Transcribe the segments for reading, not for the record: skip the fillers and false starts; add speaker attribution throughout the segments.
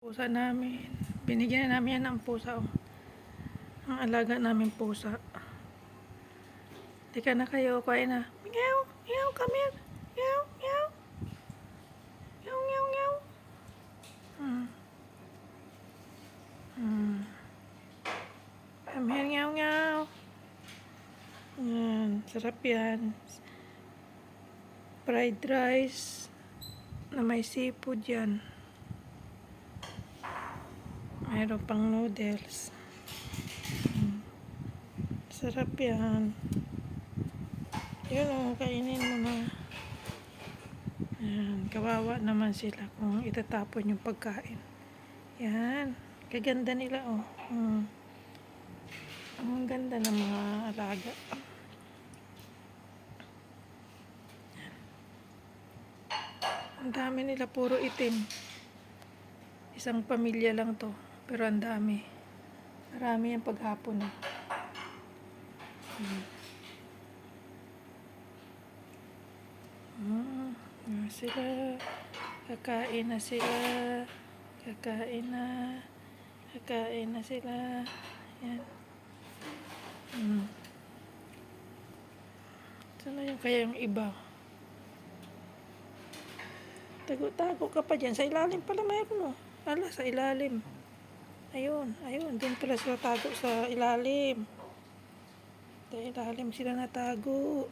Speaker 1: Pusa namin. Binigyan na namin yan ng pusa. Oh. Ang alaga namin pusa. Tika na kayo. Kuhain na. Meow. Meow. Come here. Meow. Meow. Meow. Meow. Meow. Come here. Meow. Meow. Yan. Sarap yan. Fried rice na may seafood yan. Mayroon pang noodles. Sarap yan. Yun o, kainin mo na. Yan, kawawa naman sila kung itatapon yung pagkain. Yan, kaganda nila o. Ang ganda ng mga alaga. Yan. Ang dami nila, puro itim. Isang pamilya lang to. Pero ang dami. Marami yung paghapon na. Sila. Kakain na sila. Kakain na. Kakain na sila. Yan. Sana yung kaya yung iba. Tago-tago ka pa dyan. Sa ilalim pala mayroon o. Ala, sa ilalim. Ayun, ayun. Doon pala sila tago sa ilalim. Sa ilalim sila natago.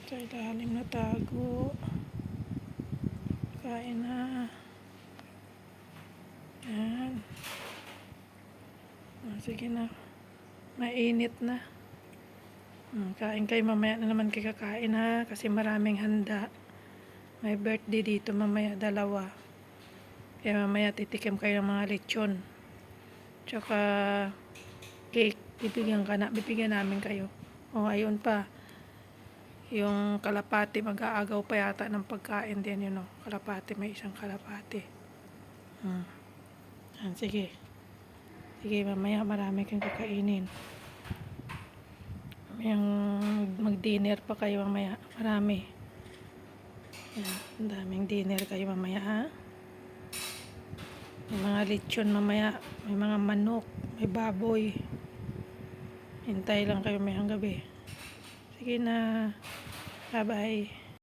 Speaker 1: Sa ilalim natago. Kain na. Yan. Sige na. Mainit na. Kain kayo, mamaya na naman kayo kakain ha. Kasi maraming handa. May birthday dito mamaya, 2. Kaya mamaya titikim kayo ng mga lechon. Tsaka cake. Bibigyan namin kayo. O ayun pa. Yung kalapati, mag-aagaw pa yata ng pagkain din yun o. Kalapati, may isang kalapati. Sige. Sige, mamaya marami kang kakainin. Yung mag-dinner pa kayo mamaya. Marami. Yan, ang daming dinner kayo mamaya ha. May mga lechon mamaya. May mga manok. May baboy. Hintay lang kayo mayang gabi. Sige na. Bye-bye.